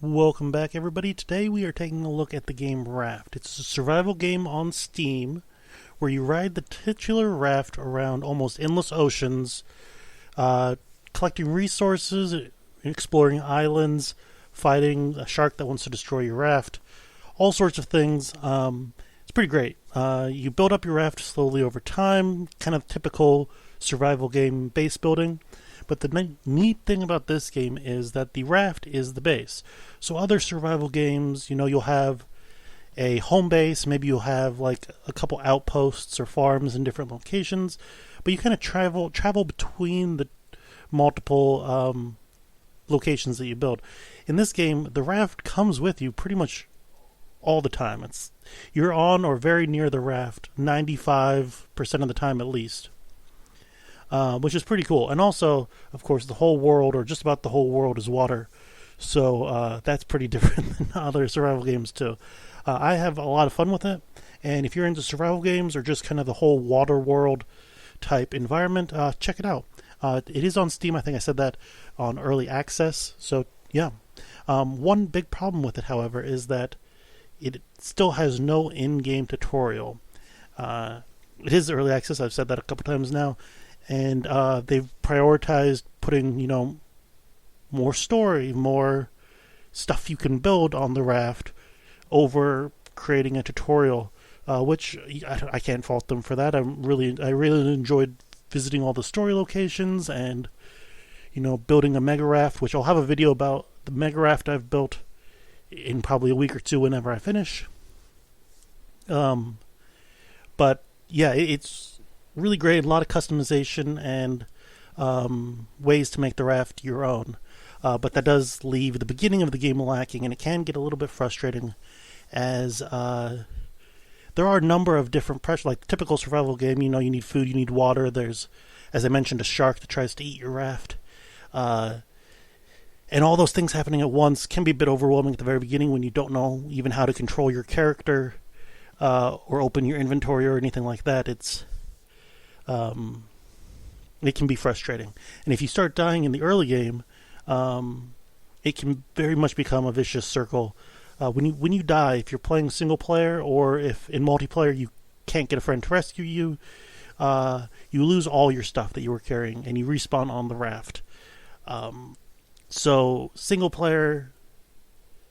Welcome back, everybody. Today we are taking a look at the game Raft. It's a survival game on Steam where you ride the titular raft around almost endless oceans, collecting resources, exploring islands, fighting a shark that wants to destroy your raft, all sorts of things. It's pretty great. You build up your raft slowly over time, kind of typical survival game base building. But the neat thing about this game is that the raft is the base. So other survival games, you'll have a home base, maybe you'll have like a couple outposts or farms in different locations, but you kind of travel between the multiple locations that you build. In this game, the raft comes with you pretty much all the time. You're on or very near the raft 95% of the time at least. Which is pretty cool. And also, of course, the whole world, or just about the whole world, is water. So that's pretty different than other survival games, too. I have a lot of fun with it. And if you're into survival games or just kind of the whole water world type environment, check it out. It is on Steam. I think I said that on early access. So, yeah. One big problem with it, however, is that it still has no in-game tutorial. It is early access. I've said that a couple times now. And they've prioritized putting, more story, more stuff you can build on the raft over creating a tutorial, which I can't fault them for that. I really enjoyed visiting all the story locations and, building a mega raft, which I'll have a video about the mega raft I've built in probably a week or two whenever I finish. But yeah, it's really great. A lot of customization and ways to make the raft your own. But that does leave the beginning of the game lacking, and it can get a little bit frustrating as there are a number of different pressures. Like the typical survival game, you need food, you need water. There's, as I mentioned, a shark that tries to eat your raft. And all those things happening at once can be a bit overwhelming at the very beginning when you don't know even how to control your character or open your inventory or anything like that. It can be frustrating. And if you start dying in the early game, it can very much become a vicious circle. When you die, if you're playing single player or if in multiplayer you can't get a friend to rescue you, you lose all your stuff that you were carrying and you respawn on the raft. So single player,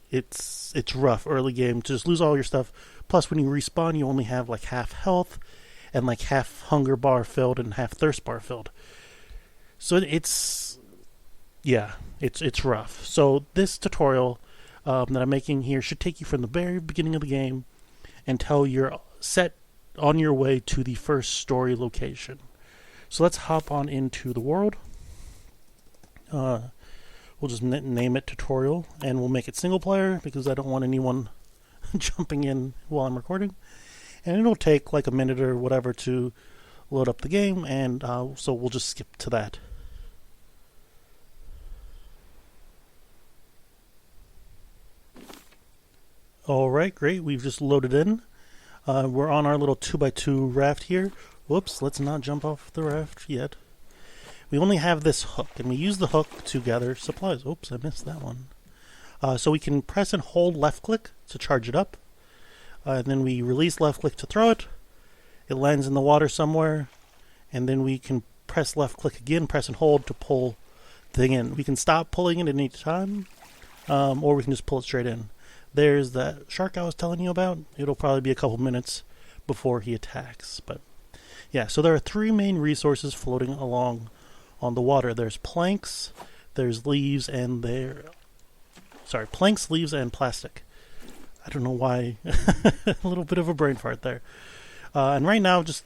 it's rough early game to just lose all your stuff. Plus, when you respawn, you only have like half health and like half hunger bar filled and half thirst bar filled. So it's rough. So this tutorial that I'm making here should take you from the very beginning of the game until you're set on your way to the first story location. So let's hop on into the world. We'll just name it tutorial, and we'll make it single player because I don't want anyone jumping in while I'm recording. And it'll take like a minute or whatever to load up the game, and so we'll just skip to that. Alright, great. We've just loaded in. We're on our little 2x2 raft here. Whoops, let's not jump off the raft yet. We only have this hook, and we use the hook to gather supplies. Oops, I missed that one. So we can press and hold left click to charge it up. And then we release left click to throw it. It lands in the water somewhere. And then we can press left click again, press and hold to pull the thing in. We can stop pulling it at any time, or we can just pull it straight in. There's that shark I was telling you about. It'll probably be a couple minutes before he attacks. But yeah, so there are three main resources floating along on the water. There's planks, there's leaves, and planks, leaves, and plastic. I don't know why. A little bit of a brain fart there. And right now, just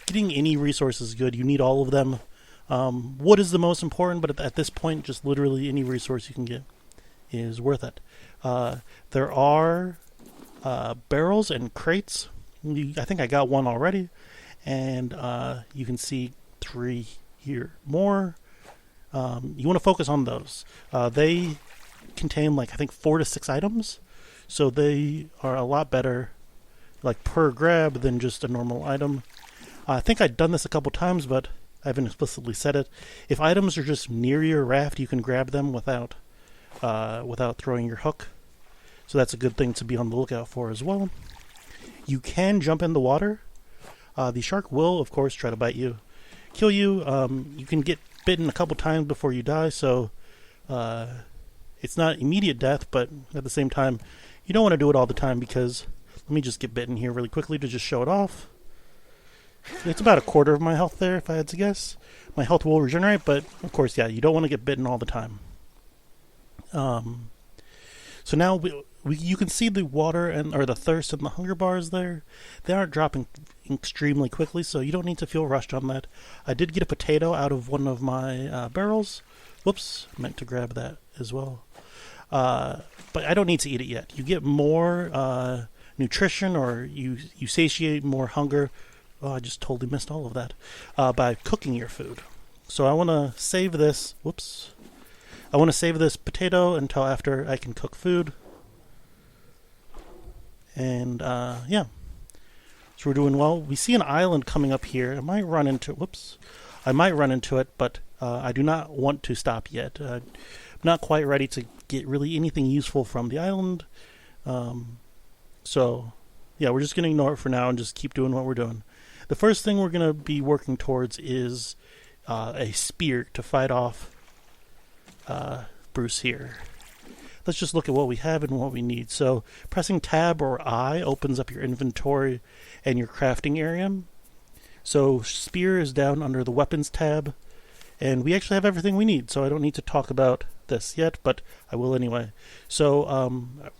getting any resource is good. You need all of them. Wood is the most important, but at this point, just literally any resource you can get is worth it. There are barrels and crates. I think I got one already. And you can see 3 here more. You want to focus on those. They contain like I think 4 to 6 items, so they are a lot better like per grab than just a normal item. I think I've done this a couple times, but I haven't explicitly said it. If items are just near your raft, you can grab them without without throwing your hook. So that's a good thing to be on the lookout for as well. You can jump in the water. The shark will, of course, try to bite you, kill you. You can get bitten a couple times before you die, so it's not immediate death, but at the same time, you don't want to do it all the time because, let me just get bitten here really quickly to just show it off. It's about a quarter of my health there, if I had to guess. My health will regenerate, but of course, yeah, you don't want to get bitten all the time. So now you can see the water or the thirst and the hunger bars there. They aren't dropping extremely quickly, so you don't need to feel rushed on that. I did get a potato out of one of my barrels. Whoops, I meant to grab that as well. But I don't need to eat it yet. You get more nutrition, or you satiate more hunger. Oh, I just totally missed all of that. By cooking your food. So I want to save this. Whoops. I want to save this potato until after I can cook food. And, yeah. So we're doing well. We see an island coming up here. I might run into it, but I do not want to stop yet. I'm not quite ready to get really anything useful from the island. So, yeah, we're just going to ignore it for now and just keep doing what we're doing. The first thing we're going to be working towards is a spear to fight off Bruce here. Let's just look at what we have and what we need. So pressing tab or I opens up your inventory and your crafting area. So spear is down under the weapons tab, and we actually have everything we need, so I don't need to talk about this yet, but I will anyway. So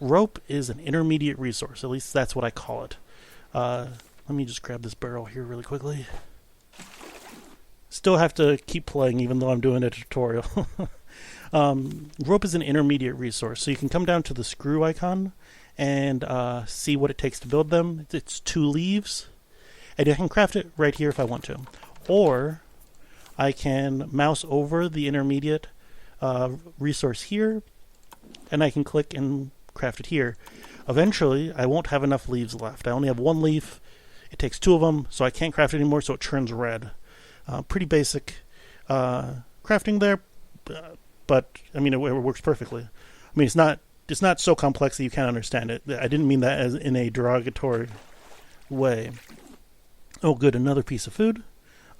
rope is an intermediate resource, at least that's what I call it. Let me just grab this barrel here really quickly. Still have to keep playing even though I'm doing a tutorial. Rope is an intermediate resource, so you can come down to the screw icon and see what it takes to build them. It's 2 leaves, and I can craft it right here if I want to. Or I can mouse over the intermediate resource here, and I can click and craft it here. Eventually, I won't have enough leaves left. I only have 1 leaf. It takes 2 of them, so I can't craft it anymore, so it turns red. Pretty basic crafting there, but I mean it works perfectly. I mean it's not so complex that you can't understand it. I didn't mean that as in a derogatory way. Oh, good, another piece of food.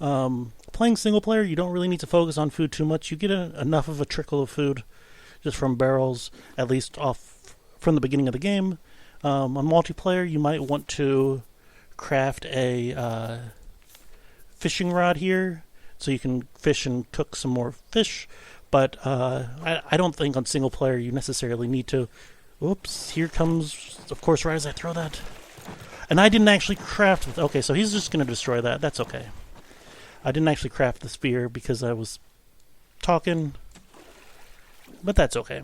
Playing single player, you don't really need to focus on food too much. You get enough of a trickle of food just from barrels, at least off from the beginning of the game. On multiplayer, you might want to craft a fishing rod here so you can fish and cook some more fish, but I don't think on single player you necessarily need to. Oops, here comes, of course, right as I throw that. And I didn't actually craft. Okay, so he's just going to destroy that. That's okay. I didn't actually craft the spear because I was talking, but that's okay.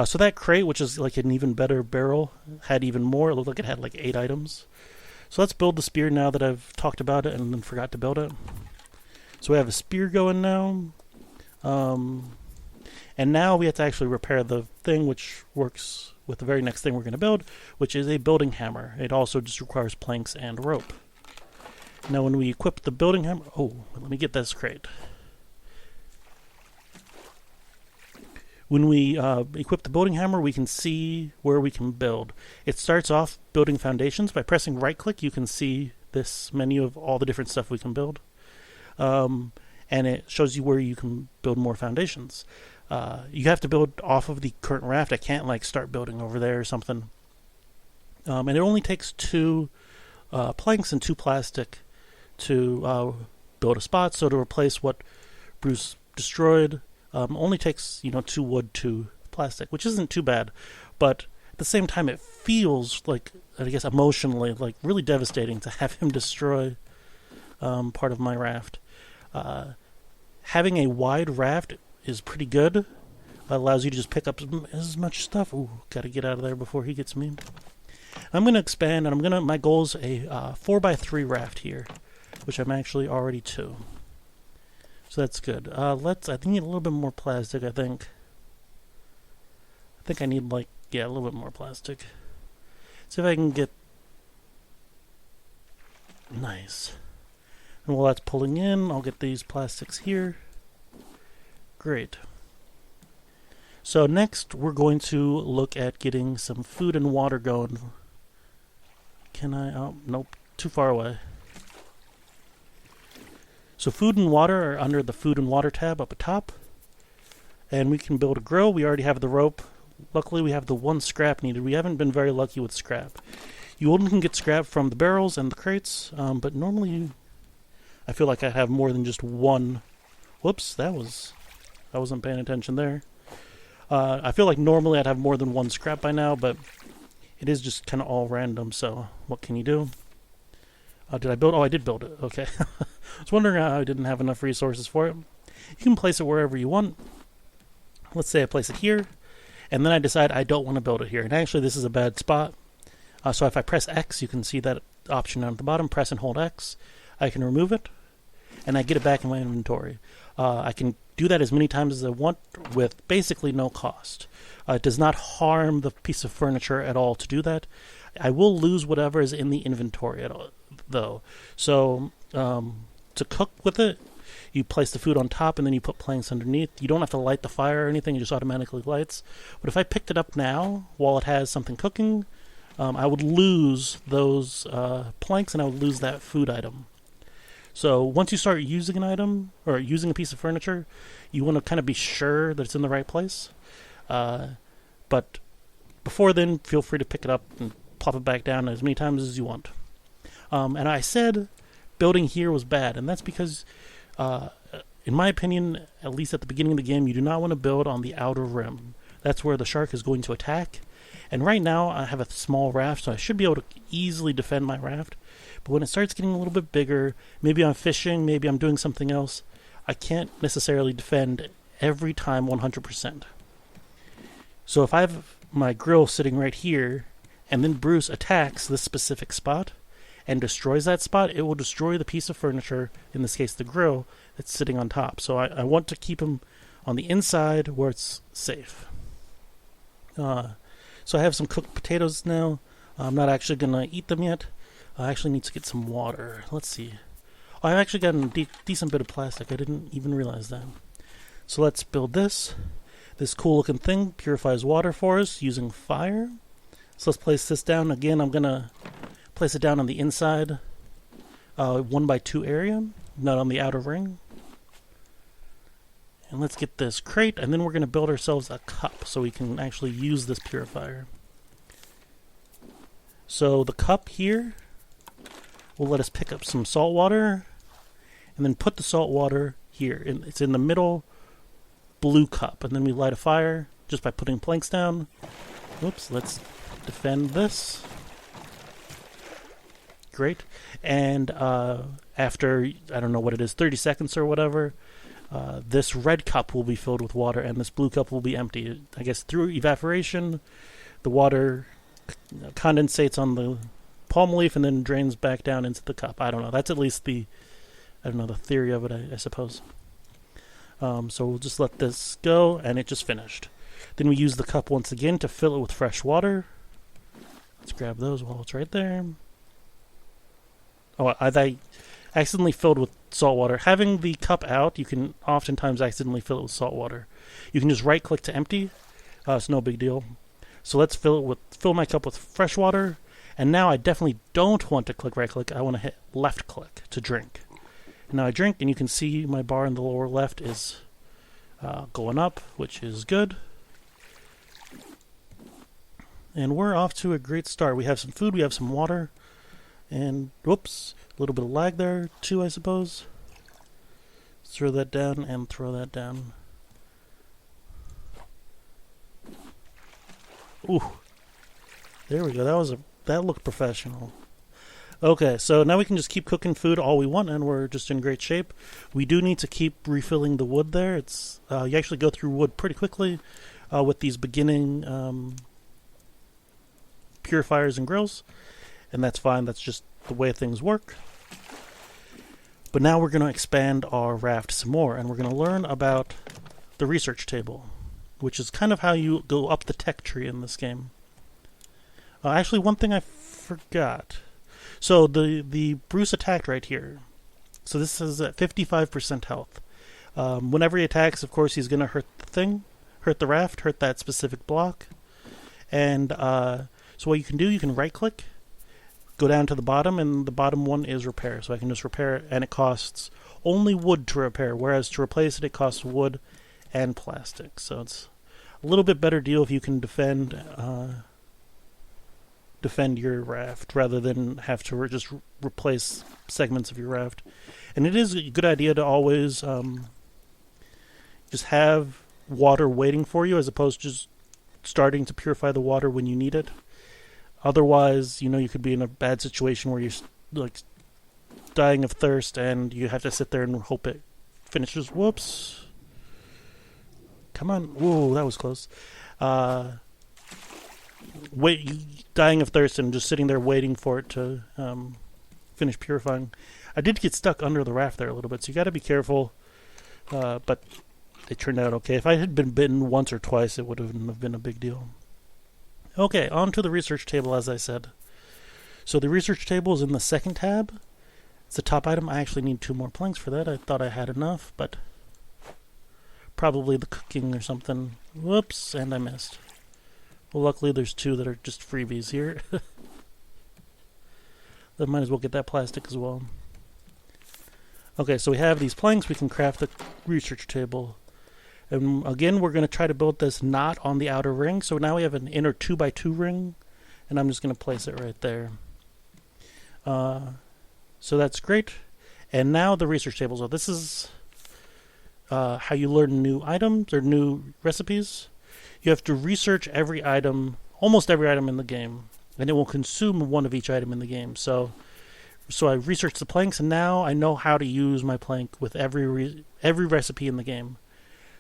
So that crate, which is like an even better barrel, had even more. It looked like it had like 8 items. So let's build the spear now that I've talked about it and then forgot to build it. So we have a spear going now. And now we have to actually repair the thing, which works with the very next thing we're going to build, which is a building hammer. It also just requires planks and rope. Now when we equip the building hammer... Oh, let me get this crate. When we equip the building hammer, we can see where we can build. It starts off building foundations. By pressing right-click, you can see this menu of all the different stuff we can build. And it shows you where you can build more foundations. You have to build off of the current raft. I can't like start building over there or something. And it only takes 2 planks and 2 plastic to build a spot. So to replace what Bruce destroyed, only takes 2 wood, 2 plastic, which isn't too bad. But at the same time, it feels like, I guess emotionally, like really devastating to have him destroy part of my raft. Having a wide raft is pretty good. It allows you to just pick up as much stuff. Ooh, gotta get out of there before he gets me. I'm gonna expand, and my goal is a 4x3 raft here, which I'm actually already 2. So that's good. I think I need a little bit more plastic. I think I need a little bit more plastic. See if I can get nice. And while that's pulling in, I'll get these plastics here. Great. So next we're going to look at getting some food and water going. Can I? Oh, nope. Too far away. So food and water are under the food and water tab up at top. And we can build a grill. We already have the rope. Luckily we have the one scrap needed. We haven't been very lucky with scrap. You only can get scrap from the barrels and the crates, but normally I feel like I have more than just one. Whoops, I wasn't paying attention there. I feel like normally I'd have more than one scrap by now, but it is just kind of all random, so what can you do? Did I build? Oh, I did build it. Okay. I was wondering how I didn't have enough resources for it. You can place it wherever you want. Let's say I place it here, and then I decide I don't want to build it here. And actually, this is a bad spot. So if I press X, you can see that option down at the bottom. Press and hold X. I can remove it, and I get it back in my inventory. I can do that as many times as I want with basically no cost. It does not harm the piece of furniture at all to do that. I will lose whatever is in the inventory at all, though. So to cook with it, you place the food on top and then you put planks underneath. You don't have to light the fire or anything. It just automatically lights. But if I picked it up now while it has something cooking, I would lose those planks and I would lose that food item. So once you start using an item or using a piece of furniture, you want to kind of be sure that it's in the right place. But before then, feel free to pick it up and plop it back down as many times as you want. And I said building here was bad, and that's because, in my opinion, at least at the beginning of the game, you do not want to build on the outer rim. That's where the shark is going to attack. And right now, I have a small raft, so I should be able to easily defend my raft. But when it starts getting a little bit bigger, maybe I'm fishing, maybe I'm doing something else, I can't necessarily defend every time 100%. So if I have my grill sitting right here, and then Bruce attacks this specific spot and destroys that spot, it will destroy the piece of furniture, in this case the grill, that's sitting on top. So I want to keep him on the inside where it's safe. So I have some cooked potatoes now. I'm not actually going to eat them yet. I actually need to get some water. Let's see. Oh, I've actually got a decent bit of plastic. I didn't even realize that. So let's build this. This cool looking thing purifies water for us using fire. So let's place this down. Again, I'm going to place it down on the inside 1x2 area, not on the outer ring. And let's get this crate, and then we're going to build ourselves a cup so we can actually use this purifier. So the cup here will let us pick up some salt water, and then put the salt water here. It's in the middle blue cup, and then we light a fire just by putting planks down. Oops, let's defend this. Great. And after, I don't know what it is, 30 seconds or whatever, this red cup will be filled with water and this blue cup will be empty. I guess through evaporation, the water condensates on the palm leaf and then drains back down into the cup. I don't know. That's at least the theory of it, I suppose. So we'll just let this go, and it just finished. Then we use the cup once again to fill it with fresh water. Let's grab those while it's right there. Oh, I accidentally filled with salt water. Having the cup out, you can oftentimes accidentally fill it with salt water. You can just right-click to empty. It's no big deal. So let's fill my cup with fresh water. And now I definitely don't want to click right-click. I want to hit left-click to drink. Now I drink, and you can see my bar in the lower left is going up, which is good. And we're off to a great start. We have some food, we have some water, and whoops, a little bit of lag there too, I suppose. Let's throw that down and throw that down. Ooh, there we go. That looked professional. Okay, so now we can just keep cooking food all we want, and we're just in great shape. We do need to keep refilling the wood there. It's you actually go through wood pretty quickly with these beginning purifiers and grills, and that's fine. That's just the way things work. But now we're going to expand our raft some more, and we're going to learn about the research table, which is kind of how you go up the tech tree in this game. Actually, one thing I forgot. So the Bruce attacked right here. So this is at 55% health. Whenever he attacks, of course, he's going to hurt the thing. hurt the raft, hurt that specific block. And so what you can do, you can right click, go down to the bottom, and the bottom one is repair. So I can just repair it, and it costs only wood to repair, whereas to replace it, it costs wood and plastic. So it's a little bit better deal if you can defend your raft rather than have to just replace segments of your raft. And it is a good idea to always just have water waiting for you, as opposed to just starting to purify the water when you need it. Otherwise, you could be in a bad situation where you're like dying of thirst and you have to sit there and hope it finishes. Whoops. Come on. Whoa, that was close. Dying of thirst and just sitting there waiting for it to finish purifying. I did get stuck under the raft there a little bit, so you got to be careful. But it turned out okay. If I had been bitten once or twice, it wouldn't have been a big deal. Okay, on to the research table, as I said. So the research table is in the second tab. It's the top item. I actually need 2 more planks for that. I thought I had enough, but probably the cooking or something. Whoops, and I missed. Well, luckily there's 2 that are just freebies here. Then might as well get that plastic as well. Okay, so we have these planks. We can craft the research table. And again, we're going to try to build this not on the outer ring. So now we have an inner 2x2 ring, and I'm just going to place it right there. So that's great. And now the research table. So this is how you learn new items or new recipes. You have to research every item, almost every item in the game, and it will consume 1 of each item in the game. So I researched the planks, and now I know how to use my plank with every recipe in the game.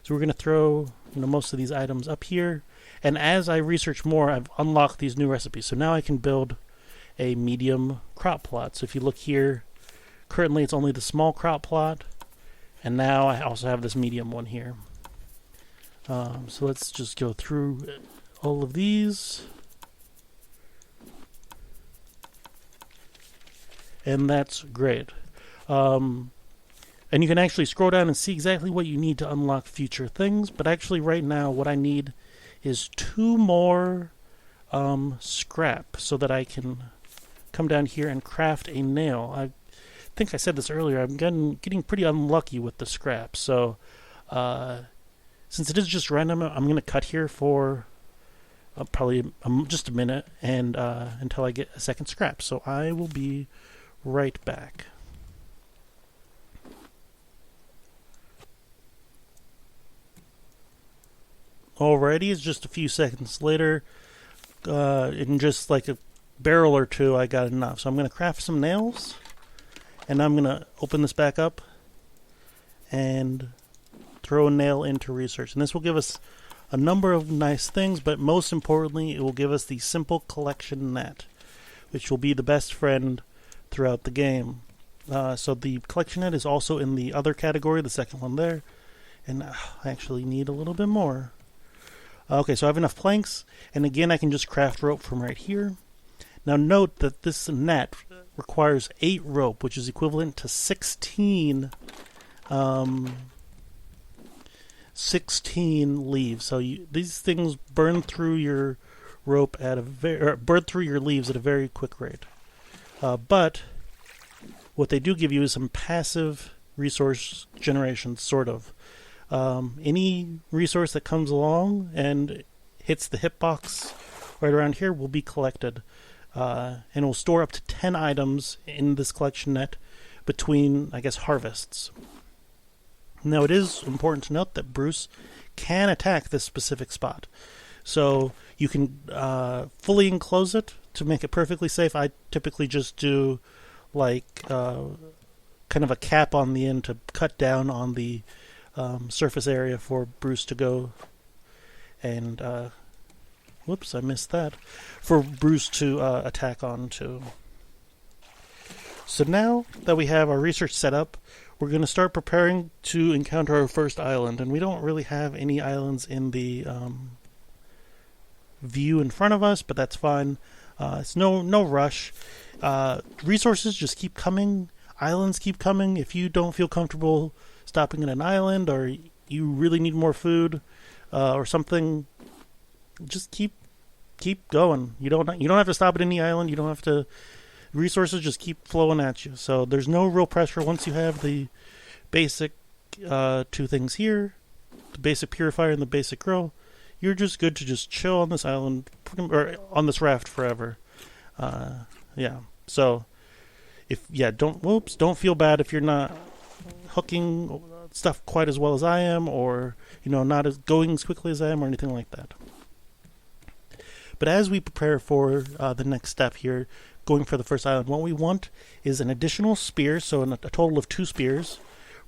So we're going to throw most of these items up here. And as I research more, I've unlocked these new recipes. So now I can build a medium crop plot. So if you look here, currently it's only the small crop plot. And now I also have this medium one here. So let's just go through all of these. And that's great. And you can actually scroll down and see exactly what you need to unlock future things. But actually right now what I need is 2 more scrap so that I can come down here and craft a nail. I think I said this earlier. I'm getting pretty unlucky with the scrap. So since it is just random, I'm going to cut here for probably just a minute and until I get a second scrap. So I will be right back. Alrighty, it's just a few seconds later. In just like a barrel or 2, I got enough. So I'm going to craft some nails. And I'm going to open this back up and throw a nail into research. And this will give us a number of nice things, but most importantly, it will give us the simple collection net, which will be the best friend throughout the game. So the collection net is also in the other category, the second one there. And I actually need a little bit more. Okay, so I have enough planks, and again I can just craft rope from right here. Now note that this net requires 8 rope, which is equivalent to 16 leaves. So these things burn through your rope burn through your leaves at a very quick rate. But what they do give you is some passive resource generation, sort of. Any resource that comes along and hits the hitbox right around here will be collected. And will store up to 10 items in this collection net between, I guess, harvests. Now, it is important to note that Bruce can attack this specific spot. So you can fully enclose it to make it perfectly safe. I typically just do like kind of a cap on the end to cut down on the surface area for Bruce to go and whoops, I missed that. For Bruce to attack onto. So now that we have our research set up, we're going to start preparing to encounter our first island. And we don't really have any islands in the view in front of us, but that's fine. It's no rush. Resources just keep coming. Islands keep coming. If you don't feel comfortable stopping at an island or you really need more food, or something, just keep going. You don't have to stop at any island. You don't have to. Resources just keep flowing at you. So there's no real pressure once you have the basic two things here, the basic purifier and the basic grill. You're just good to just chill on this island or on this raft forever. Yeah. So don't feel bad if you're not hooking stuff quite as well as I am, or not as going as quickly as I am, or anything like that. But as we prepare for the next step here, going for the first island, what we want is an additional spear, so a total of 2 spears,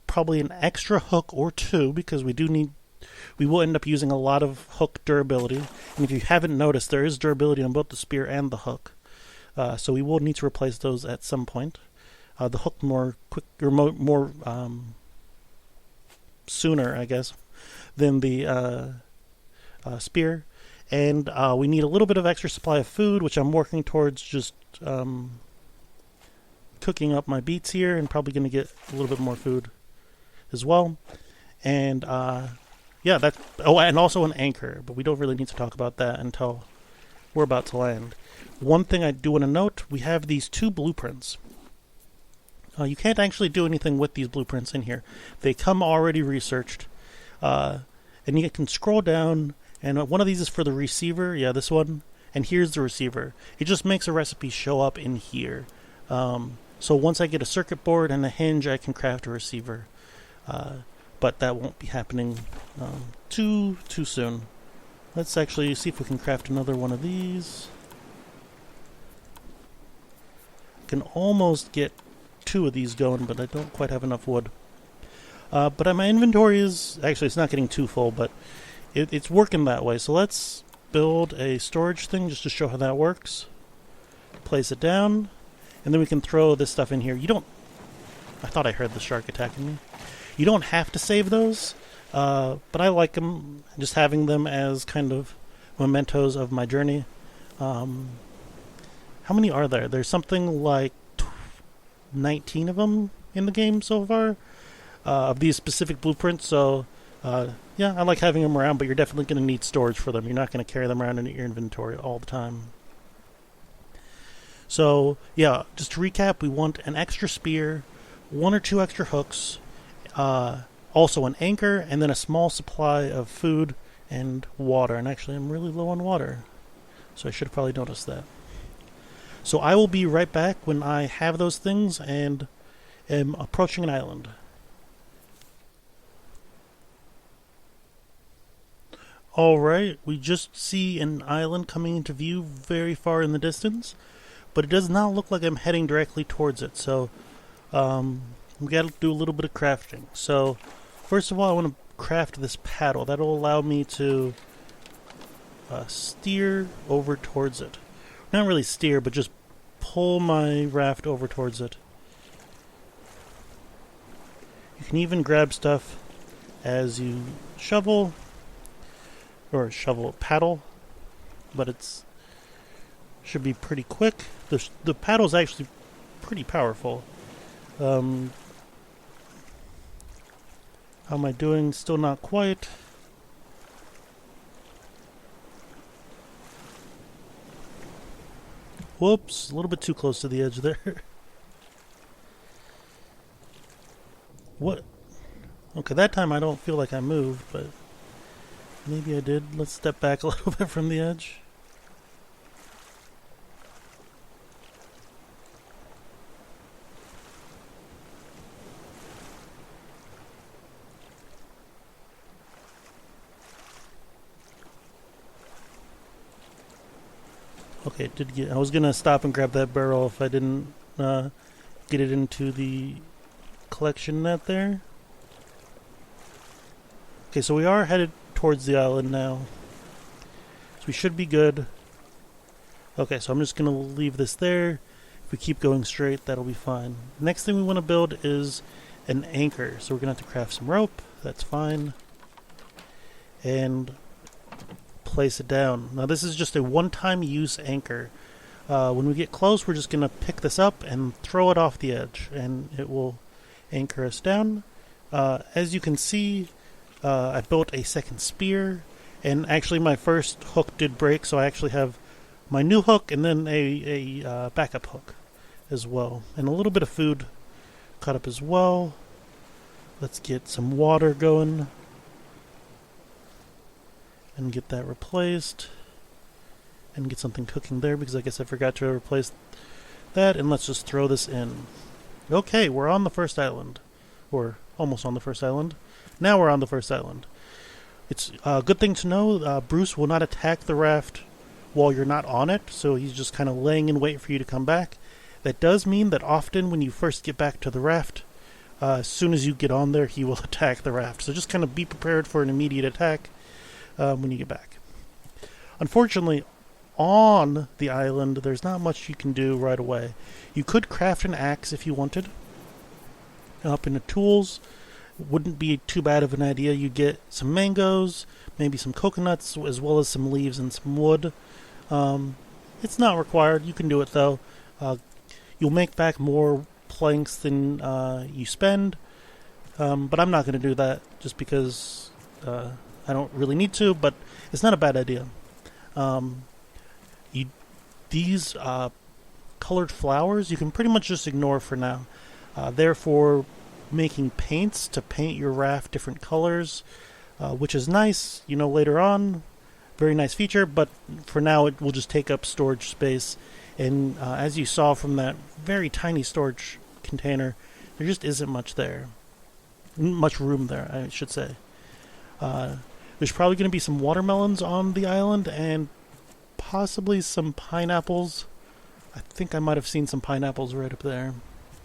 probably an extra hook or 2, because we will end up using a lot of hook durability. And if you haven't noticed, there is durability on both the spear and the hook. So we will need to replace those at some point. The hook more sooner, I guess, than the spear. And we need a little bit of extra supply of food, which I'm working towards just cooking up my beets here, and probably going to get a little bit more food as well. And and also an anchor, but we don't really need to talk about that until we're about to land. One thing I do want to note, we have these 2 blueprints. You can't actually do anything with these blueprints in here. They come already researched. And you can scroll down, and one of these is for the receiver. Yeah, this one. And here's the receiver. It just makes a recipe show up in here. So once I get a circuit board and a hinge, I can craft a receiver. But that won't be happening too soon. Let's actually see if we can craft another one of these. Can almost get 2 of these going, but I don't quite have enough wood. But my inventory is... Actually, it's not getting too full, but it's working that way. So let's build a storage thing just to show how that works. Place it down, and then we can throw this stuff in here. I thought I heard the shark attacking me. You don't have to save those, but I like them, just having them as kind of mementos of my journey. How many are there? There's something like 19 of them in the game so far, of these specific blueprints. So I like having them around, but you're definitely going to need storage for them. You're not going to carry them around in your inventory all the time. So just to recap, we want an extra spear, 1 or 2 extra hooks, also an anchor, and then a small supply of food and water. And actually, I'm really low on water, so I should have probably noticed that. So I will be right back when I have those things and am approaching an island. Alright, we just see an island coming into view very far in the distance, but it does not look like I'm heading directly towards it, so we gotta do a little bit of crafting. So first of all, I want to craft this paddle. That'll allow me to steer over towards it. Not really steer, but just pull my raft over towards it. You can even grab stuff as you paddle, but it's should be pretty quick. The paddle's actually pretty powerful. How am I doing? Still not quite. Whoops, a little bit too close to the edge there. What? Okay, that time I don't feel like I moved, but maybe I did. Let's step back a little bit from the edge. Okay, I was gonna stop and grab that barrel if I didn't get it into the collection net there. Okay, so we are headed towards the island now, so we should be good. Okay, so I'm just gonna leave this there. If we keep going straight, that'll be fine. Next thing we want to build is an anchor, so we're gonna have to craft some rope. That's fine, and place it down. Now this is just a one-time use anchor. When we get close, we're just going to pick this up and throw it off the edge, and it will anchor us down. As you can see, I built a second spear. And actually, my first hook did break, so I actually have my new hook and then a backup hook as well. And a little bit of food cut up as well. Let's get some water going and get that replaced. And get something cooking there because I guess I forgot to replace that. And let's just throw this in. Okay, we're on the first island. Or almost on the first island. Now we're on the first island. It's a good thing to know, Bruce will not attack the raft while you're not on it, so he's just kind of laying in wait for you to come back. That does mean that often when you first get back to the raft, as soon as you get on there, he will attack the raft. So just kind of be prepared for an immediate attack when you get back. Unfortunately, on the island, there's not much you can do right away. You could craft an axe if you wanted. Up in the tools, wouldn't be too bad of an idea. You get some mangoes, maybe some coconuts, as well as some leaves and some wood. It's not required. You can do it though. You'll make back more planks than you spend, but I'm not going to do that just because I don't really need to. But it's not a bad idea. These colored flowers you can pretty much just ignore for now. Therefore, making paints to paint your raft different colors, which is nice, later on. Very nice feature, but for now it will just take up storage space. And as you saw from that very tiny storage container, there just isn't much room there, I should say. There's probably going to be some watermelons on the island and possibly some pineapples. I think I might have seen some pineapples right up there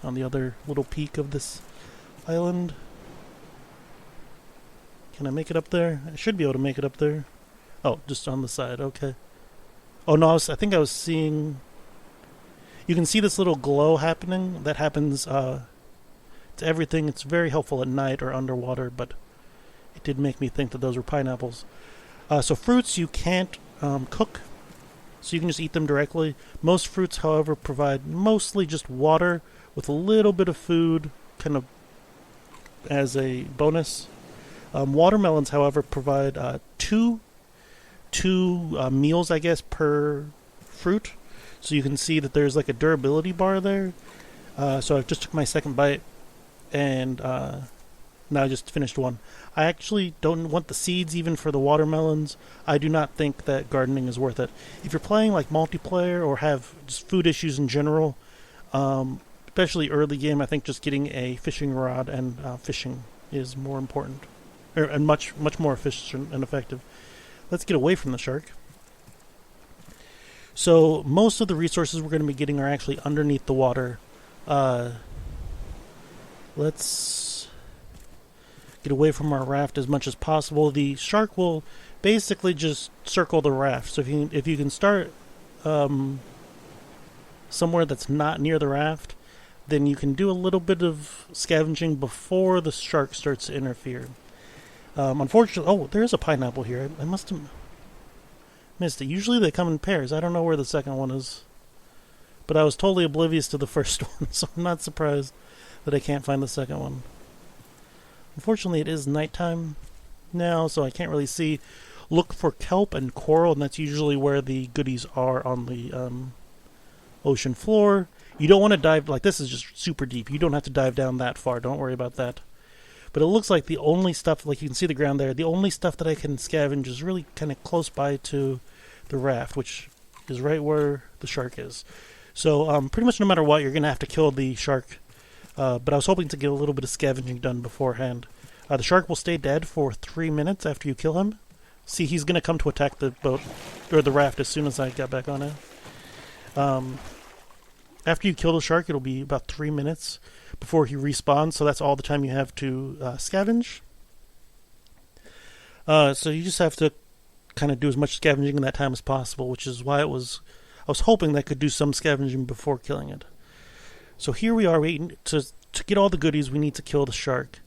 on the other little peak of this island. Can I make it up there? I should be able to make it up there. Oh, just on the side. Okay. Oh no, I think I was seeing. You can see this little glow happening. That happens to everything. It's very helpful at night or underwater, but it did make me think that those were pineapples. So fruits you can't cook, so you can just eat them directly. Most fruits, however, provide mostly just water with a little bit of food, kind of as a bonus. Watermelons, however, provide two meals, I guess, per fruit. So you can see that there's like a durability bar there. So I just took my second bite, and now I just finished one. I actually don't want the seeds even for the watermelons. I do not think that gardening is worth it. If you're playing like multiplayer or have just food issues in general, especially early game, I think just getting a fishing rod and fishing is more important, and much more efficient and effective. Let's get away from the shark. So most of the resources we're going to be getting are actually underneath the water. Let's get away from our raft as much as possible. The shark will basically just circle the raft. So if you can start somewhere that's not near the raft, then you can do a little bit of scavenging before the shark starts to interfere. Unfortunately, there's a pineapple here. I must have missed it. Usually they come in pairs. I don't know where the second one is. But I was totally oblivious to the first one, so I'm not surprised that I can't find the second one. Unfortunately, it is nighttime now, so I can't really see. Look for kelp and coral, and that's usually where the goodies are on the ocean floor. You don't want to dive, like this is just super deep. You don't have to dive down that far. Don't worry about that. But it looks like the only stuff, like you can see the ground there, the only stuff that I can scavenge is really kind of close by to the raft, which is right where the shark is. So pretty much no matter what, you're going to have to kill the shark. But I was hoping to get a little bit of scavenging done beforehand. The shark will stay dead for 3 minutes after you kill him. See, he's going to come to attack the boat, or the raft, as soon as I got back on it. After you kill the shark, it'll be about 3 minutes before he respawns, so that's all the time you have to scavenge. So you just have to kind of do as much scavenging in that time as possible, which is why I was hoping that I could do some scavenging before killing it. So here we are waiting to get all the goodies. We need to kill the shark.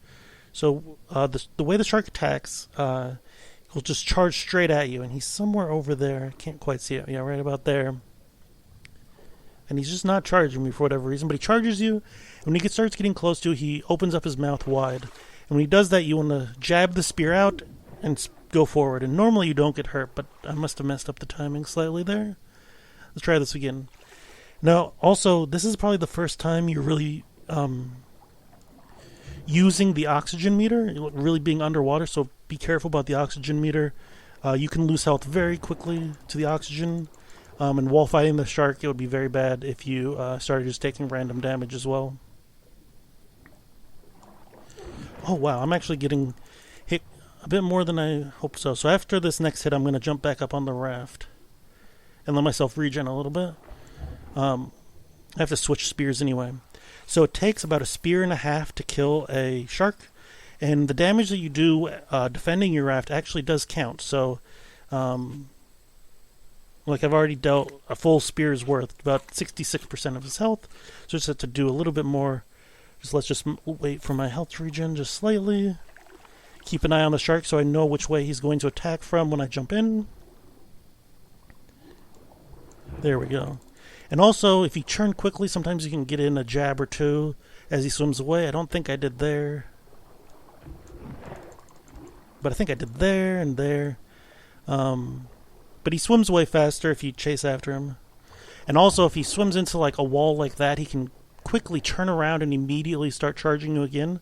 So the way the shark attacks, he'll just charge straight at you, and he's somewhere over there. I can't quite see it. Yeah, right about there. And he's just not charging me for whatever reason, but he charges you, and when he starts getting close to you, he opens up his mouth wide. And when he does that, you want to jab the spear out and go forward. And normally you don't get hurt, but I must have messed up the timing slightly there. Let's try this again. Now, also, this is probably the first time you're really using the oxygen meter, really being underwater, so be careful about the oxygen meter. You can lose health very quickly to the oxygen, and while fighting the shark, it would be very bad if you started just taking random damage as well. Oh wow, I'm actually getting hit a bit more than I hoped so. So after this next hit, I'm going to jump back up on the raft and let myself regen a little bit. I have to switch spears anyway. So it takes about a spear and a half to kill a shark, and the damage that you do defending your raft actually does count. So, like I've already dealt a full spear's worth, about 66% of his health. So just have to do a little bit more. Let's just wait for my health to regen just slightly. Keep an eye on the shark so I know which way he's going to attack from when I jump in. There we go. And also, if you churn quickly, sometimes you can get in a jab or two as he swims away. I don't think I did there. But I think I did there and there. But he swims away faster if you chase after him. And also, if he swims into like a wall like that, he can quickly turn around and immediately start charging you again,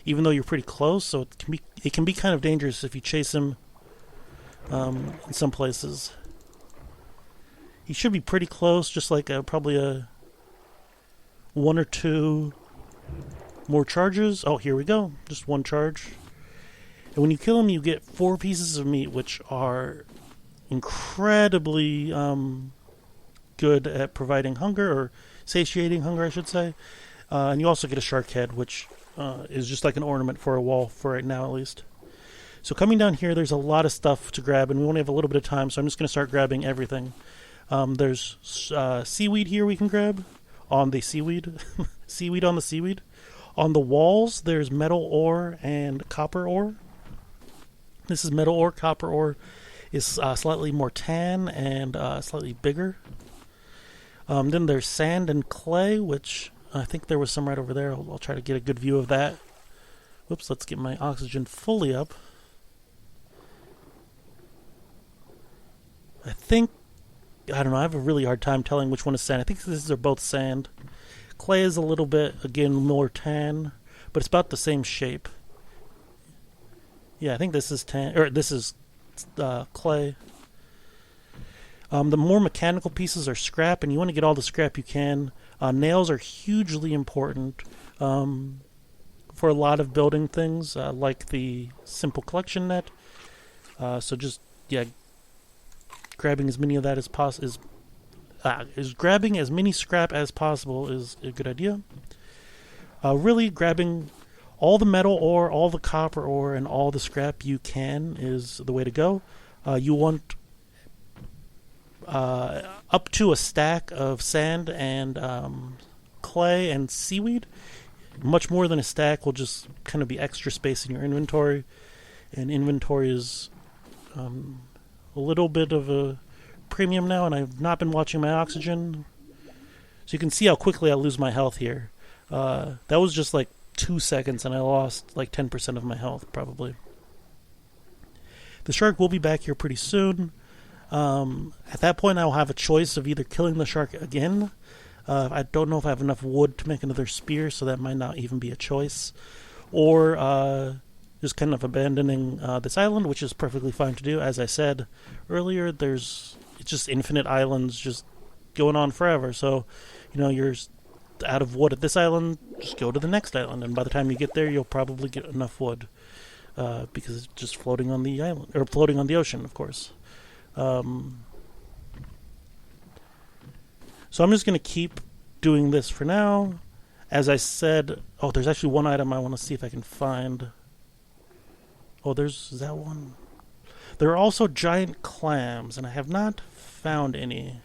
even though you're pretty close. So it can be kind of dangerous if you chase him in some places. He should be pretty close, just like probably a 1 or 2 more charges. Oh, here we go. Just 1 charge. And when you kill him, you get 4 pieces of meat, which are incredibly good at providing hunger, or satiating hunger, I should say. And you also get a shark head, which is just like an ornament for a wall, for right now at least. So coming down here, there's a lot of stuff to grab, and we only have a little bit of time, so I'm just going to start grabbing everything. There's seaweed here we can grab on the seaweed. Seaweed on the seaweed. On the walls, there's metal ore and copper ore. This is metal ore. Copper ore is slightly more tan and slightly bigger. Then there's sand and clay, which I think there was some right over there. I'll try to get a good view of that. Whoops, let's get my oxygen fully up. I don't know, I have a really hard time telling which one is sand. I think these are both sand. Clay is a little bit, again, more tan, but it's about the same shape. Yeah, I think this is tan, or this is clay. The more mechanical pieces are scrap, and you want to get all the scrap you can. Nails are hugely important for a lot of building things, like the simple collection net. So just, yeah, grabbing as many of that as possible is grabbing as many scrap as possible is a good idea. Really grabbing all the metal ore, all the copper ore, and all the scrap you can is the way to go. You want up to a stack of sand and clay and seaweed. Much more than a stack will just kind of be extra space in your inventory, and inventory is a little bit of a premium now, and I've not been watching my oxygen, so you can see how quickly I lose my health here. That was just like 2 seconds, and I lost like 10% of my health, probably. The shark will be back here pretty soon. At that point, I'll have a choice of either killing the shark again. I don't know if I have enough wood to make another spear, so that might not even be a choice. Or just kind of abandoning this island, which is perfectly fine to do. As I said earlier, it's just infinite islands just going on forever. So, you're out of wood at this island, just go to the next island. And by the time you get there, you'll probably get enough wood because it's just floating on the island, or floating on the ocean, of course. So I'm just going to keep doing this for now. As I said, there's actually one item I want to see if I can find. Is that one? There are also giant clams, and I have not found any.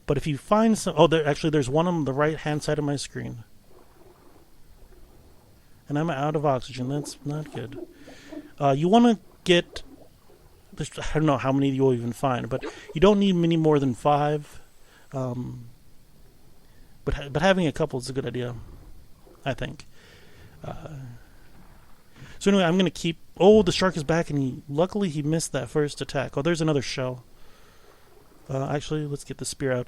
But if you find some... there's one on the right-hand side of my screen. And I'm out of oxygen. That's not good. You want to get... I don't know how many you'll even find, but you don't need many more than 5. But having a couple is a good idea, I think. So anyway, I'm going to keep... Oh, the shark is back, and luckily he missed that first attack. Oh, there's another shell. Actually, let's get the spear out.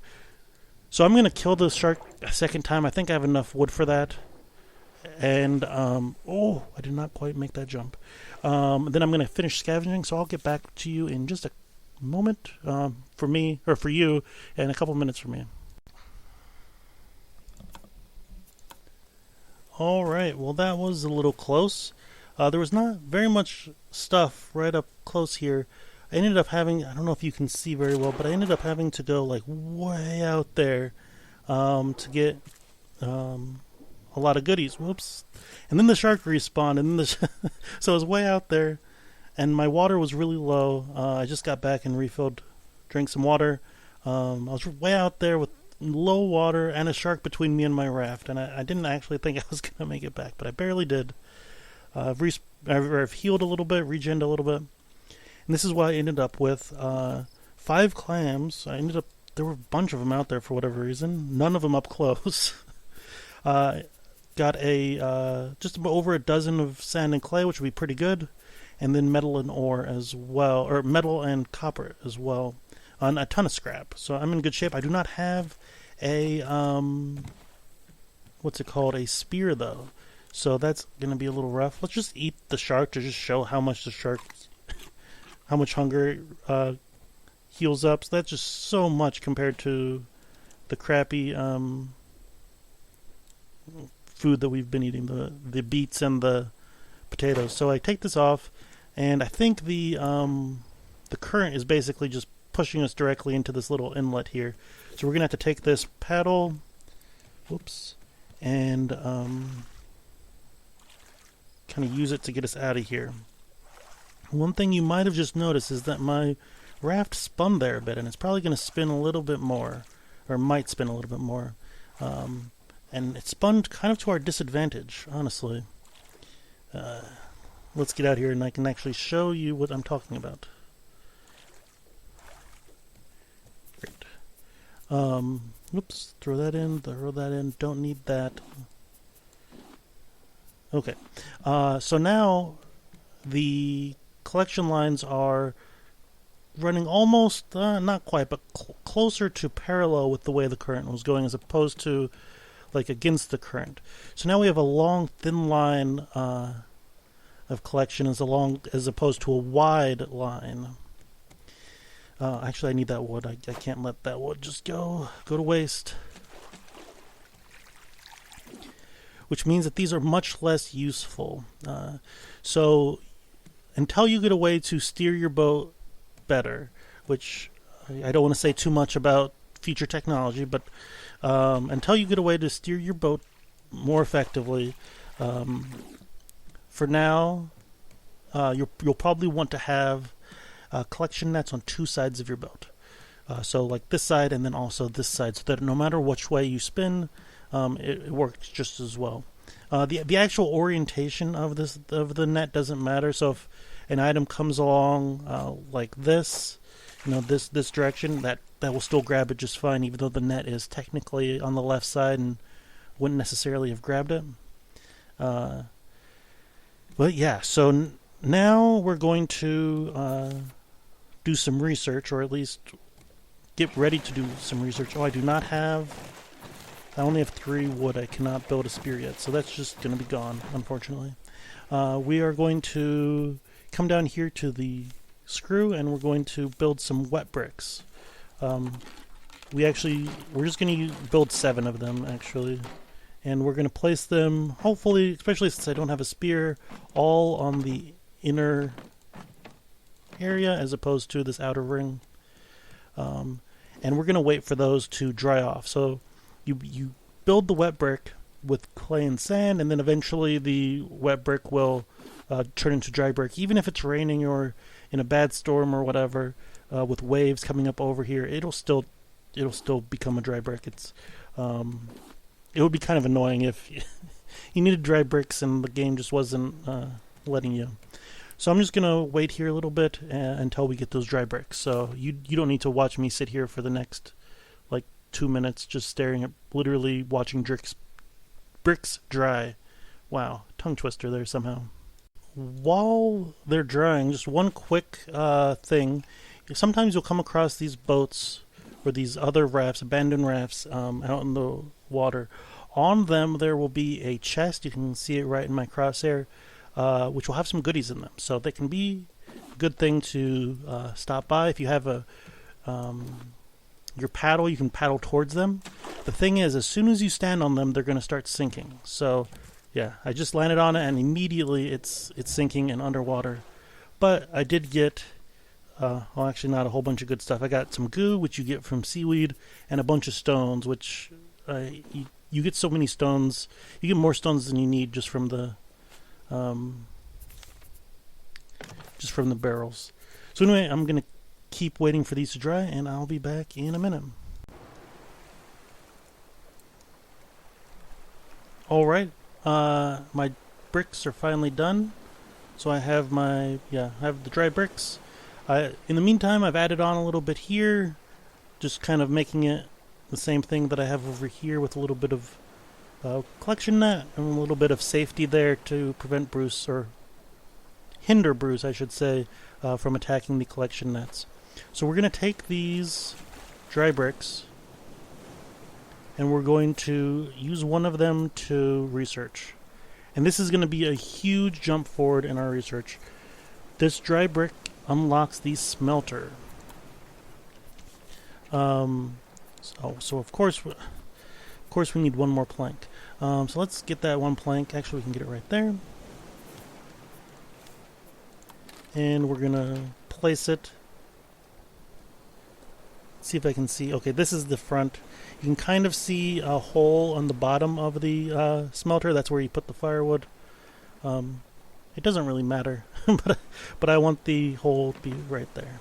So I'm going to kill the shark a second time. I think I have enough wood for that. And, oh, I did not quite make that jump. Then I'm going to finish scavenging, so I'll get back to you in just a moment for me, or for you, and a couple minutes for me. Alright, well that was a little close. There was not very much stuff right up close here. I ended up having, I don't know if you can see very well, but I ended up having to go like way out there to get a lot of goodies. Whoops. And then the shark respawned, and then so I was way out there, and my water was really low. I just got back and drank some water. I was way out there with low water and a shark between me and my raft, and I didn't actually think I was going to make it back, but I barely did. I've healed a little bit, regened a little bit, and this is what I ended up with. 5 clams. There were a bunch of them out there for whatever reason, none of them up close. Got just about over a dozen of sand and clay, which would be pretty good, and then metal and ore as well, or metal and copper as well, on a ton of scrap. So I'm in good shape. I do not have a what's it called? A spear though, so that's gonna be a little rough. Let's just eat the shark to just show how much how much hunger heals up. So that's just so much compared to the crappy food that we've been eating, the beets and the potatoes. So I take this off, and I think the current is basically just pushing us directly into this little inlet here. So we're gonna have to take this paddle, whoops, and kind of use it to get us out of here. One thing you might have just noticed is that my raft spun there a bit, and it's probably going to spin a little bit more, or might spin a little bit more. And it spun kind of to our disadvantage, honestly. Let's get out here and I can actually show you what I'm talking about. Great. Oops, throw that in, don't need that. Okay. So now the collection lines are running almost, not quite, but closer to parallel with the way the current was going, as opposed to like against the current. So now we have a long, thin line of collection as opposed to a wide line. Actually, I need that wood. I can't let that wood just go to waste. Which means that these are much less useful. So until you get a way to steer your boat better, which I don't want to say too much about future technology, but until you get a way to steer your boat more effectively, for now, you'll probably want to have collection nets on 2 sides of your boat. So like this side and then also this side, so that no matter which way you spin, it works just as well. The actual orientation of the net doesn't matter. So if an item comes along like this, this direction, that will still grab it just fine, even though the net is technically on the left side and wouldn't necessarily have grabbed it. But yeah, so now we're going to do some research, or at least get ready to do some research. I only have 3 wood. I cannot build a spear yet, so that's just going to be gone, unfortunately. We are going to come down here to the screw, and we're going to build some wet bricks. We're just going to build 7 of them, actually. And we're going to place them, hopefully, especially since I don't have a spear, all on the inner area as opposed to this outer ring. And we're going to wait for those to dry off. So you build the wet brick with clay and sand, and then eventually the wet brick will turn into dry brick. Even if it's raining or in a bad storm or whatever, with waves coming up over here, it'll still become a dry brick. It would be kind of annoying if you needed dry bricks and the game just wasn't letting you. So I'm just going to wait here a little bit until we get those dry bricks. So you don't need to watch me sit here for the next 2 minutes just staring at, literally watching bricks dry. Wow, tongue twister there somehow. while they're drying, just one quick thing. Sometimes you'll come across these boats or these other rafts, abandoned rafts, out in the water. On them, there will be a chest. You can see it right in my crosshair, which will have some goodies in them. So they can be a good thing to stop by. If you have your paddle, you can paddle towards them. The thing is, as soon as you stand on them, they're going to start sinking. So, yeah, I just landed on it, and immediately it's sinking and underwater. But I did get, well, actually not a whole bunch of good stuff. I got some goo, which you get from seaweed, and a bunch of stones, which you get so many stones. You get more stones than you need just from the barrels. So anyway, I'm going to keep waiting for these to dry, and I'll be back in a minute. Alright, my bricks are finally done. So I have I have the dry bricks. In the meantime, I've added on a little bit here, just kind of making it the same thing that I have over here with a little bit of collection net and a little bit of safety there to prevent Bruce, or hinder Bruce, I should say, from attacking the collection nets. So we're going to take these dry bricks and we're going to use one of them to research. And this is going to be a huge jump forward in our research. This dry brick unlocks the smelter. So of course we need one more plank. So let's get that one plank. Actually, we can get it right there. And we're going to place it. See if I can see. Okay, this is the front. You can kind of see a hole on the bottom of the smelter. That's where you put the firewood. It doesn't really matter, but I want the hole to be right there.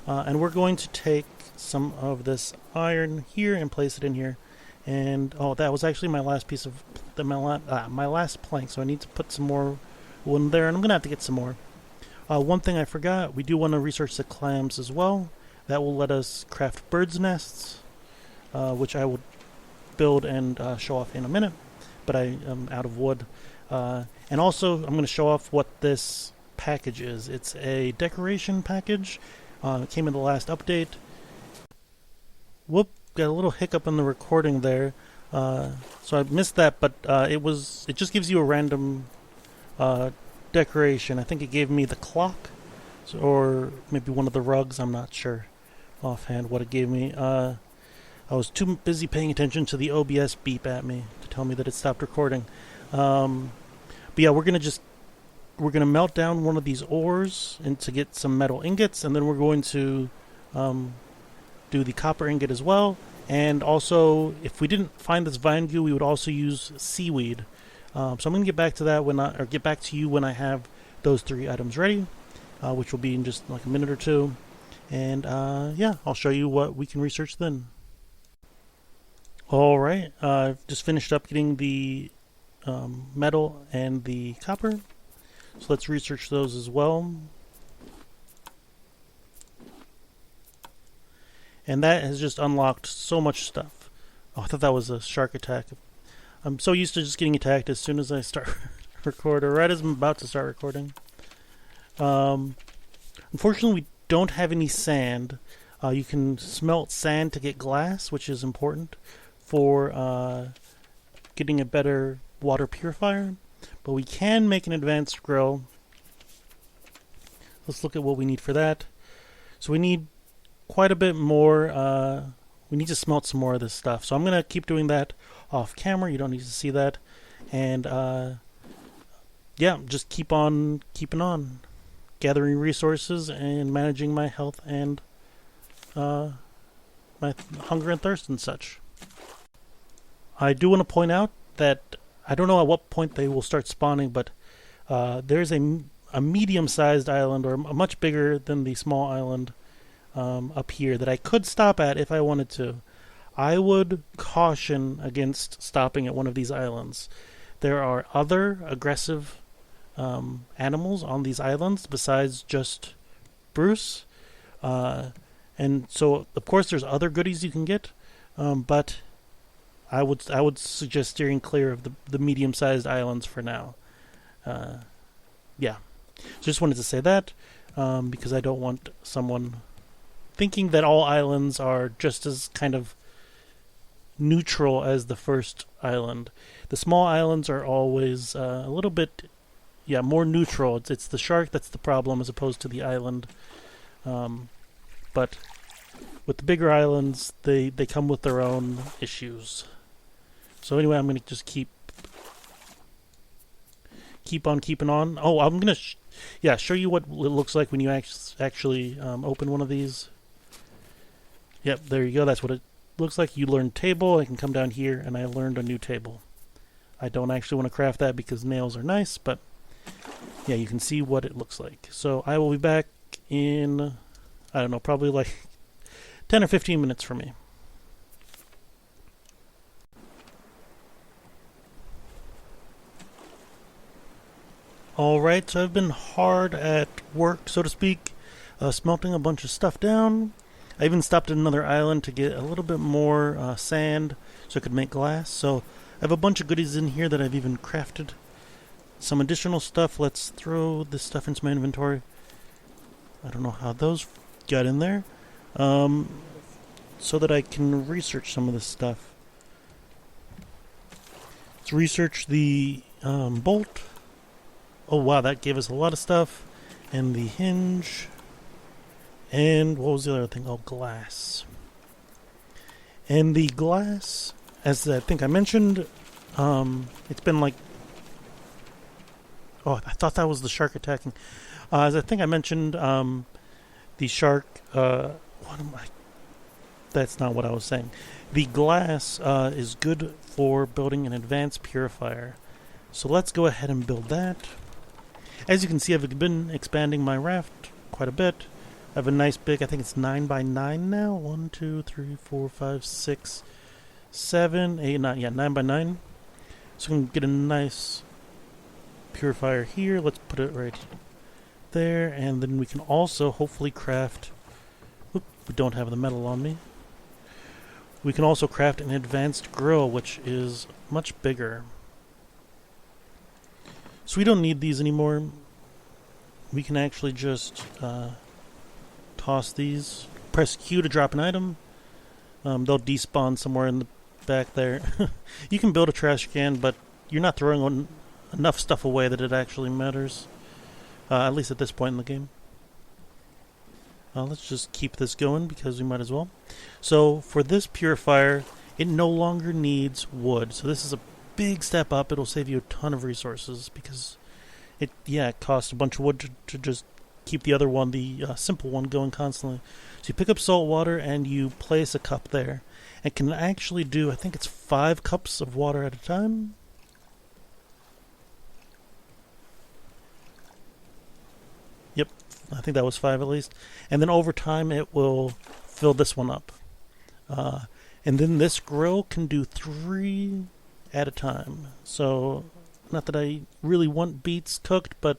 And we're going to take some of this iron here and place it in here. And that was actually my last piece of my last plank. So I need to put some more wood there, and I'm gonna have to get some more. One thing I forgot: we do want to research the clams as well. That will let us craft birds' nests, which I will build and show off in a minute, but I am out of wood. And also, I'm going to show off what this package is. It's a decoration package. It came in the last update. Whoop, got a little hiccup in the recording there. So I missed that, but it just gives you a random decoration. I think it gave me the clock, or maybe one of the rugs. I'm not sure offhand what it gave me. I was too busy paying attention to the OBS beep at me to tell me that it stopped recording. But yeah, we're gonna melt down one of these ores and to get some metal ingots, and then we're going to do the copper ingot as well. And also, if we didn't find this vine goo, we would also use seaweed. So I'm gonna get back to that get back to you when I have those 3 items ready, which will be in just like a minute or two. And yeah, I'll show you what we can research then. Alright, I've just finished up getting the metal and the copper. So let's research those as well. And that has just unlocked so much stuff. Oh, I thought that was a shark attack. I'm so used to just getting attacked as soon as I start recording, or right as I'm about to start recording. Unfortunately, we don't have any sand. You can smelt sand to get glass, which is important for getting a better water purifier. But we can make an advanced grill. Let's look at what we need for that. So we need quite a bit more. We need to smelt some more of this stuff. So I'm going to keep doing that off camera. You don't need to see that. And yeah, just keep on keeping on. Gathering resources and managing my health and my hunger and thirst and such. I do want to point out that I don't know at what point they will start spawning, but there's a medium-sized island, or much bigger than the small island up here, that I could stop at if I wanted to. I would caution against stopping at one of these islands. There are other aggressive animals on these islands besides just Bruce. And so, of course, there's other goodies you can get, but I would suggest steering clear of the medium-sized islands for now. Yeah. Just wanted to say that because I don't want someone thinking that all islands are just as kind of neutral as the first island. The small islands are always a little bit, yeah, more neutral. It's the shark that's the problem as opposed to the island. But with the bigger islands, they come with their own issues. So anyway, I'm going to just keep on keeping on. Oh, I'm going to show you what it looks like when you actually open one of these. Yep, there you go. That's what it looks like. You learned table. I can come down here, and I learned a new table. I don't actually want to craft that because nails are nice, but yeah, you can see what it looks like. So I will be back in, I don't know, probably like 10 or 15 minutes for me. Alright, so I've been hard at work, so to speak, smelting a bunch of stuff down. I even stopped at another island to get a little bit more sand so I could make glass. So I have a bunch of goodies in here that I've even crafted. Some additional stuff. Let's throw this stuff into my inventory. I don't know how those got in there. So that I can research some of this stuff. Let's research the bolt. Oh wow, that gave us a lot of stuff. And the hinge. And what was the other thing? Oh, glass. And the glass, as I think I mentioned, it's been like... Oh, I thought that was the shark attacking. As I think I mentioned, the shark... what am I... That's not what I was saying. The glass is good for building an advanced purifier. So let's go ahead and build that. As you can see, I've been expanding my raft quite a bit. I have a nice big, I think it's 9 by 9 now. 1, 2, 3, 4, 5, 6, 7, 8, 9. Yeah, 9 by 9. So we can get a nice purifier here. Let's put it right there. And then we can also hopefully craft... Oop, we don't have the metal on me. We can also craft an advanced grill, which is much bigger. So we don't need these anymore. We can actually just... toss these. Press Q to drop an item. They'll despawn somewhere in the back there. You can build a trash can, but you're not throwing enough stuff away that it actually matters. At least at this point in the game. Let's just keep this going because we might as well. So for this purifier, it no longer needs wood. So this is a big step up. It'll save you a ton of resources because it costs a bunch of wood to just keep the other one, the simple one, going constantly. So you pick up salt water and you place a cup there. It can actually do, I think it's 5 cups of water at a time. Yep, I think that was 5 at least. And then over time it will fill this one up. And then this grill can do 3 at a time. So, not that I really want beets cooked, but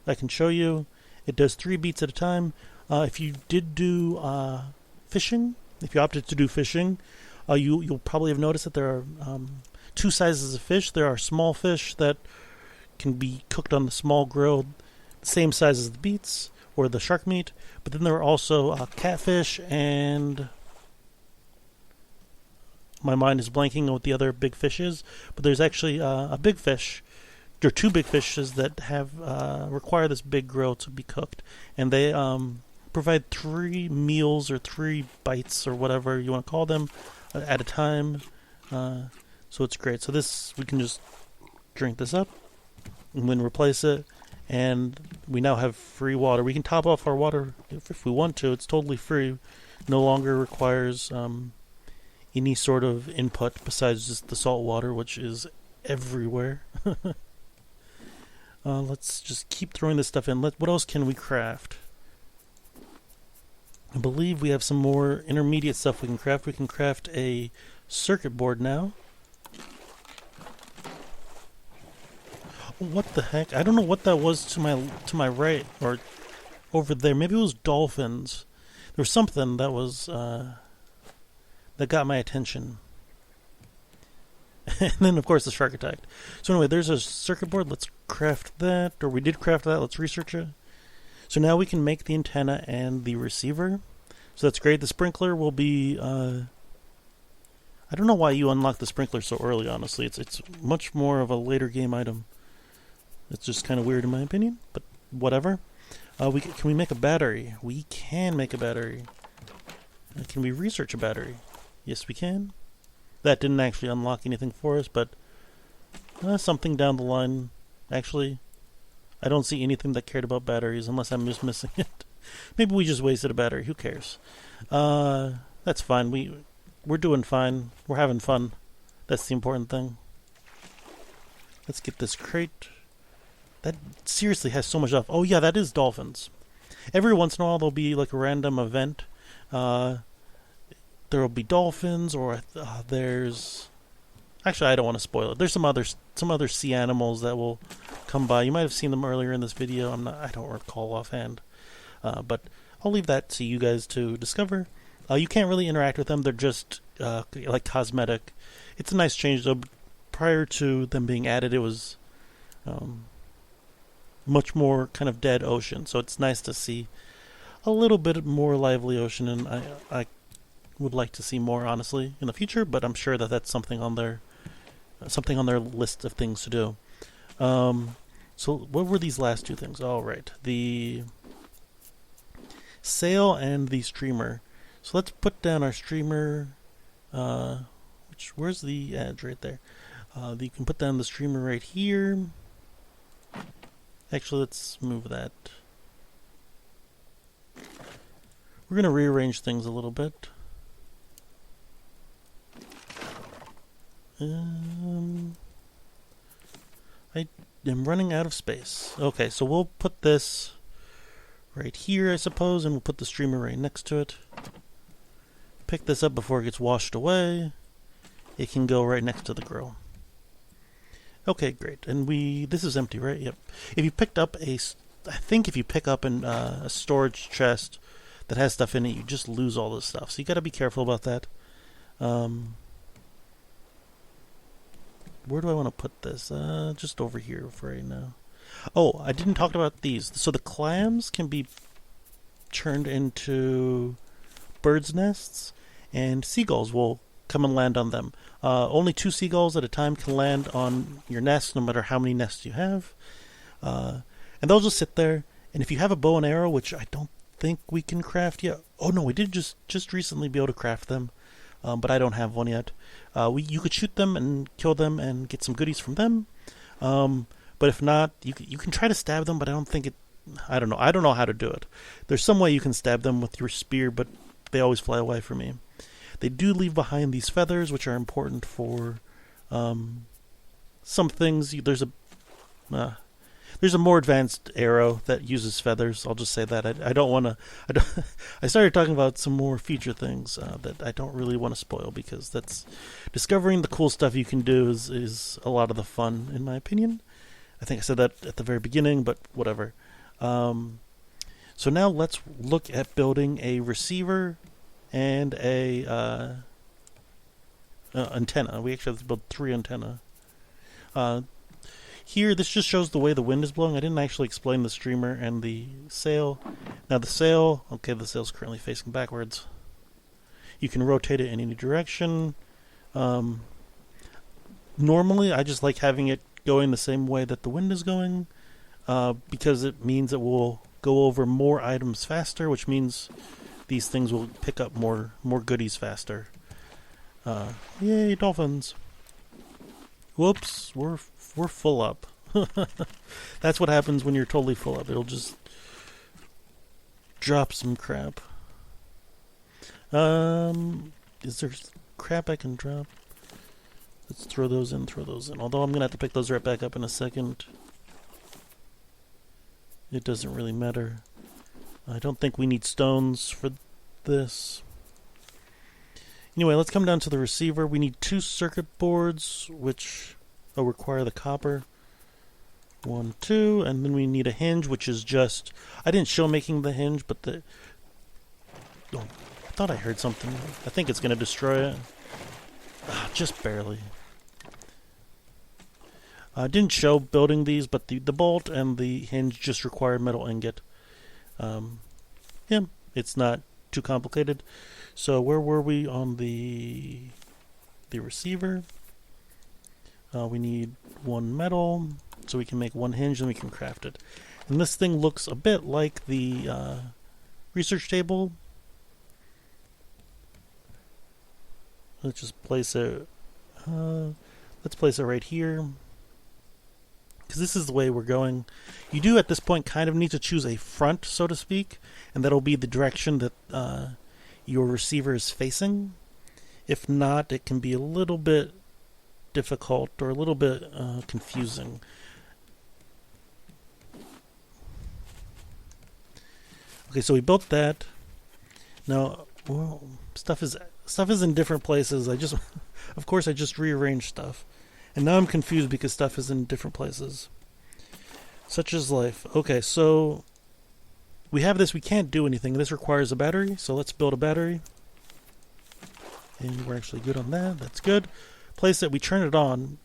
I can show you. It does 3 beets at a time. If you did do fishing, if you opted to do fishing, you'll probably have noticed that there are 2 sizes of fish. There are small fish that can be cooked on the small grill, the same size as the beets or the shark meat. But then there are also catfish and... My mind is blanking on what the other big fish is, but there's actually a big fish. There are 2 big fishes that have require this big grill to be cooked, and they provide 3 meals or 3 bites or whatever you want to call them at a time. So it's great. So this, we can just drink this up and then replace it, and we now have free water. We can top off our water if we want to. It's totally free. No longer requires any sort of input besides just the salt water, which is everywhere. Let's just keep throwing this stuff in. What else can we craft? I believe we have some more intermediate stuff we can craft. We can craft a circuit board now. What the heck? I don't know what that was to my right or over there. Maybe it was dolphins. There was something that was that got my attention. And then, of course, the shark attacked. So anyway, there's a circuit board. Let's craft that. Or we did craft that. Let's research it. So now we can make the antenna and the receiver. So that's great. The sprinkler will be... I don't know why you unlock the sprinkler so early, honestly. It's much more of a later game item. It's just kind of weird in my opinion, but whatever. Can we make a battery? We can make a battery. Can we research a battery? Yes, we can. That didn't actually unlock anything for us, but something down the line. Actually, I don't see anything that cared about batteries unless I'm just missing it. Maybe we just wasted a battery. Who cares? That's fine. We're doing fine. We're having fun. That's the important thing. Let's get this crate. That seriously has so much stuff. Oh yeah, that is dolphins. Every once in a while there'll be like a random event. There'll be dolphins, or there's... Actually, I don't want to spoil it. There's some other sea animals that will come by. You might have seen them earlier in this video. I don't recall offhand. But I'll leave that to you guys to discover. You can't really interact with them. They're just like cosmetic. It's a nice change, though. Prior to them being added, it was much more kind of dead ocean. So it's nice to see a little bit more lively ocean, and I would like to see more, honestly, in the future. But I'm sure that that's something on their list of things to do. So what were these last two things? All right, the sail and the streamer. So let's put down our streamer. Where's the edge? Right there. You can put down the streamer right here. Actually, let's move that. We're going to rearrange things a little bit. I am running out of space. Okay, so we'll put this right here, I suppose, and we'll put the streamer right next to it. Pick this up before it gets washed away. It can go right next to the grill. Okay, great. And this is empty, right? Yep. If you picked up I think if you pick up a storage chest that has stuff in it, you just lose all this stuff. So you got to be careful about that. Where do I want to put this? Just over here for right now. Oh, I didn't talk about these. So the clams can be turned into birds' nests, and seagulls will come and land on them. Only 2 seagulls at a time can land on your nest, no matter how many nests you have. And they'll just sit there. And if you have a bow and arrow, which I don't think we can craft yet. Oh no, we did just recently be able to craft them, but I don't have one yet. You could shoot them and kill them and get some goodies from them. But if not, you can try to stab them, but I don't think it... I don't know. I don't know how to do it. There's some way you can stab them with your spear, but they always fly away from me. They do leave behind these feathers, which are important for some things. There's a more advanced arrow that uses feathers. I'll just say that. I don't want to... I started talking about some more feature things that I don't really want to spoil, because that's... Discovering the cool stuff you can do is a lot of the fun, in my opinion. I think I said that at the very beginning, but whatever. So now let's look at building a receiver and a antenna. We actually have to build 3 antenna. Here, this just shows the way the wind is blowing. I didn't actually explain the streamer and the sail. Now the sail, okay, the sail's currently facing backwards. You can rotate it in any direction. Normally, I just like having it going the same way that the wind is going, because it means it will go over more items faster, which means these things will pick up more goodies faster. Yay, dolphins! Whoops, we're full up. That's what happens when you're totally full up. It'll just drop some crap. Is there crap I can drop? Let's throw those in. Although I'm going to have to pick those right back up in a second. It doesn't really matter. I don't think we need stones for this. Anyway, let's come down to the receiver. We need 2 circuit boards, which will require the copper. 1, 2, and then we need a hinge, which is just... I didn't show making the hinge, but the... Oh, I thought I heard something. I think it's going to destroy it. Just barely. Didn't show building these, but the bolt and the hinge just require metal ingot. Yeah, it's not too complicated. So where were we on the receiver? We need one metal, so we can make one hinge, and we can craft it. And this thing looks a bit like the research table. Let's just place it. Let's place it right here, because this is the way we're going. You do at this point kind of need to choose a front, so to speak, and that'll be the direction that your receiver is facing. If not, it can be a little bit difficult or a little bit confusing. Okay, so we built that. Now, well, stuff is in different places. Of course, I just rearranged stuff, and now I'm confused because stuff is in different places. Such is life. Okay, so we have this. We can't do anything. This requires a battery, so let's build a battery. And we're actually good on that. That's good. Place it. We turn it on,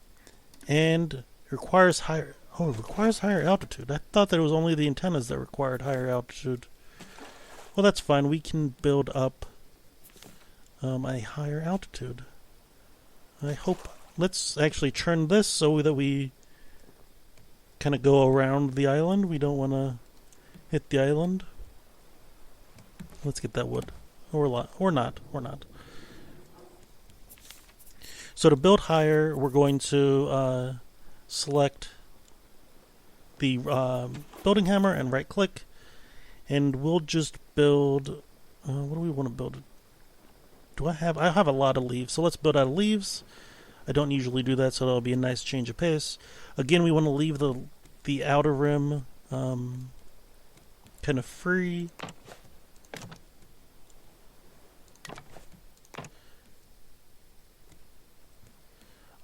and it requires higher. Oh, it requires higher altitude. I thought that it was only the antennas that required higher altitude. Well, that's fine. We can build up a higher altitude. I hope. Let's actually turn this so that we kind of go around the island. We don't want to hit the island. Let's get that wood. Or not. So to build higher, we're going to select the building hammer and right click, and we'll just build. What do we want to build? I have a lot of leaves, so let's build out of leaves. I don't usually do that, so that'll be a nice change of pace. Again, we want to leave the outer rim kind of free.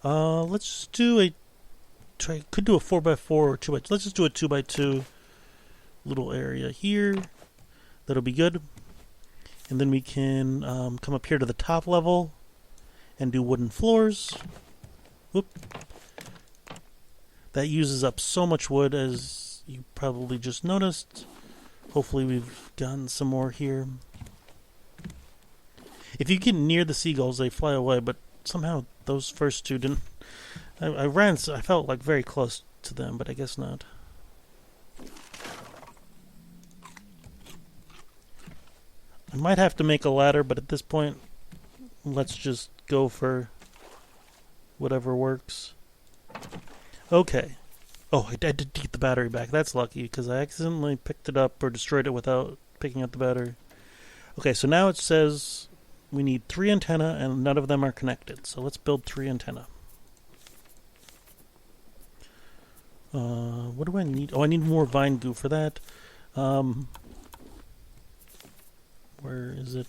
Let's do could do a 4x4 or 2x2. Let's just do a 2x2 little area here. That'll be good. And then we can come up here to the top level and do wooden floors. Whoop. That uses up so much wood, as you probably just noticed. Hopefully we've gotten some more here. If you get near the seagulls, they fly away, but somehow those first two didn't. I felt like very close to them, but I guess not. I might have to make a ladder, but at this point, let's just go for whatever works. Okay. Oh, I did get the battery back. That's lucky, because I accidentally picked it up or destroyed it without picking up the battery. Okay, so now it says we need 3 antennae, and none of them are connected. So let's build 3 antennae. What do I need? Oh, I need more vine goo for that. Where is it?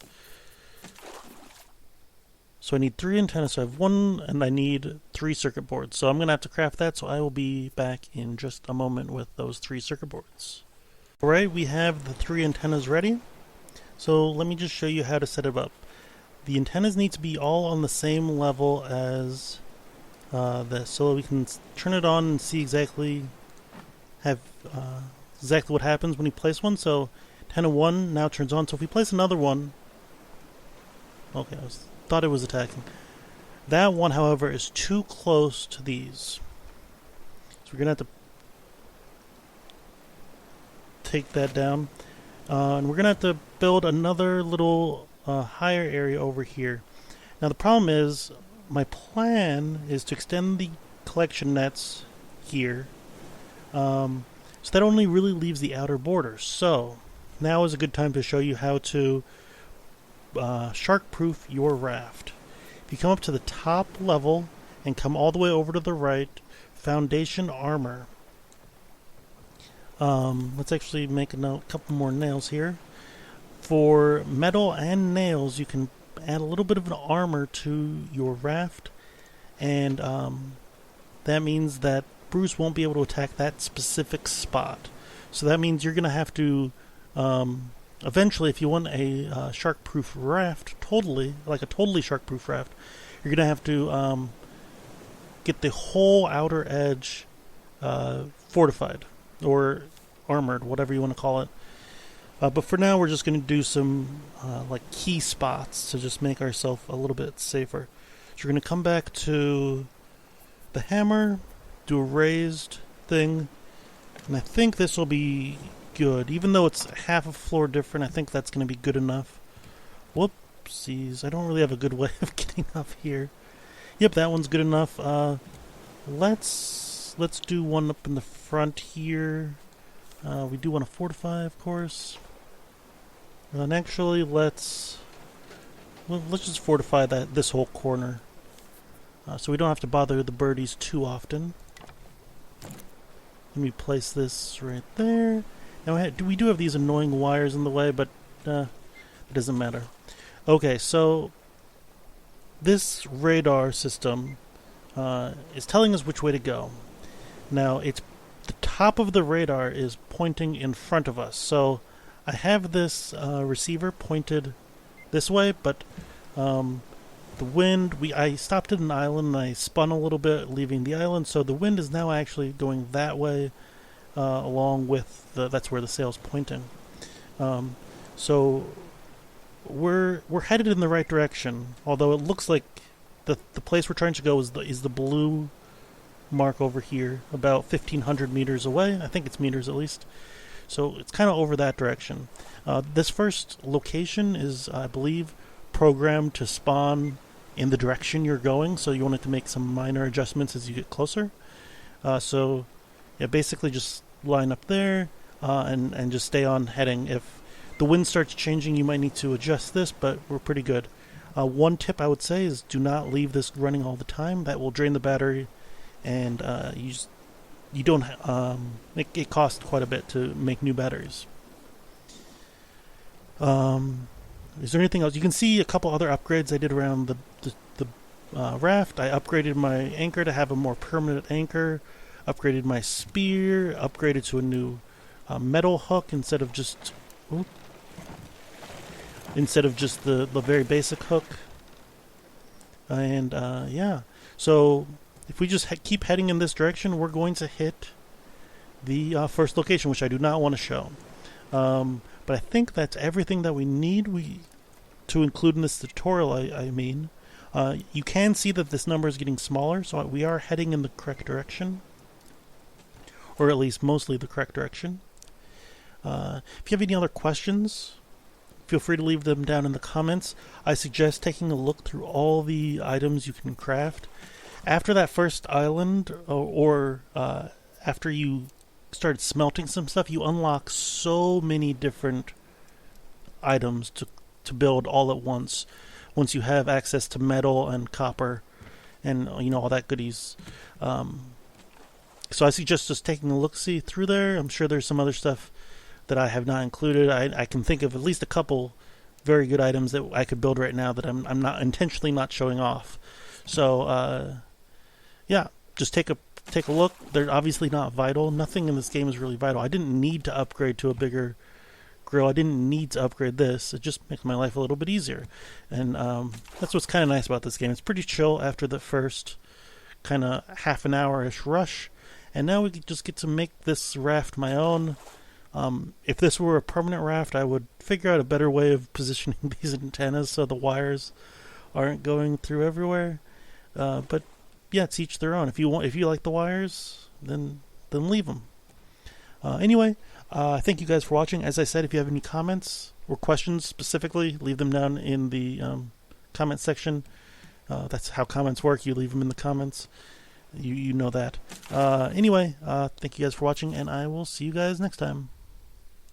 So I need 3 antennas. So I have 1, and I need 3 circuit boards. So I'm going to have to craft that, so I will be back in just a moment with those 3 circuit boards. Alright, we have the 3 antennas ready. So let me just show you how to set it up. The antennas need to be all on the same level as this, so we can turn it on and see exactly what happens when you place one. So antenna 1 now turns on. So if we place another one, okay, thought it was attacking. That one, however, is too close to these, so we're gonna have to take that down, and we're gonna have to build another little higher area over here. Now the problem is, my plan is to extend the collection nets here, so that only really leaves the outer border. So now is a good time to show you how to shark-proof your raft. If you come up to the top level and come all the way over to the right, foundation armor. Let's actually make a couple more nails here. For metal and nails, you can add a little bit of an armor to your raft, and that means that Bruce won't be able to attack that specific spot. So that means you're going to have to eventually, if you want a shark-proof raft, totally shark-proof raft, you're going to have to get the whole outer edge fortified or armored, whatever you want to call it. But for now, we're just going to do some like key spots to just make ourselves a little bit safer. So we're going to come back to the hammer, do a raised thing, and I think this will be good. Even though it's half a floor different, I think that's going to be good enough. Whoopsies, I don't really have a good way of getting up here. Yep, that one's good enough. Let's do one up in the front here. We do want to fortify, of course. And actually, let's just fortify this whole corner, so we don't have to bother the birdies too often. Let me place this right there. Now we do have these annoying wires in the way, but it doesn't matter. Okay, so this radar system is telling us which way to go. Now, the top of the radar is pointing in front of us, so I have this receiver pointed this way, but the wind, I stopped at an island and I spun a little bit leaving the island, so the wind is now actually going that way, along with that's where the sail's pointing. So we're headed in the right direction, although it looks like the place we're trying to go is the blue mark over here, about 1,500 meters away. I think it's meters at least. So it's kind of over that direction. This first location is, I believe, programmed to spawn in the direction you're going, so you want it to make some minor adjustments as you get closer. So yeah, basically just line up there and just stay on heading. If the wind starts changing, you might need to adjust this, but we're pretty good. One tip I would say is do not leave this running all the time. That will drain the battery, and you don't. It costs quite a bit to make new batteries. Is there anything else? You can see a couple other upgrades I did around the raft. I upgraded my anchor to have a more permanent anchor. Upgraded my spear. Upgraded to a new metal hook instead of just the very basic hook. And yeah, so if we just keep heading in this direction, we're going to hit the first location, which I do not want to show. But I think that's everything that we need to include in this tutorial, I mean. You can see that this number is getting smaller, so we are heading in the correct direction. Or at least mostly the correct direction. If you have any other questions, feel free to leave them down in the comments. I suggest taking a look through all the items you can craft. After that first island, or after you start smelting some stuff, you unlock so many different items to build all at once you have access to metal and copper and all that goodies. So I suggest just taking a look-see through there. I'm sure there's some other stuff that I have not included. I can think of at least a couple very good items that I could build right now that I'm not intentionally not showing off. So yeah, just take a look. They're obviously not vital. Nothing in this game is really vital. I didn't need to upgrade to a bigger grill. I didn't need to upgrade this. It just makes my life a little bit easier. And that's what's kind of nice about this game. It's pretty chill after the first kind of half an hour-ish rush. And now we just get to make this raft my own. If this were a permanent raft, I would figure out a better way of positioning these antennas so the wires aren't going through everywhere. But yeah, it's each their own. If you like the wires, then leave them. Anyway, thank you guys for watching. As I said, if you have any comments or questions specifically, leave them down in the comment section. That's how comments work. You leave them in the comments. You know that. Anyway, thank you guys for watching, and I will see you guys next time.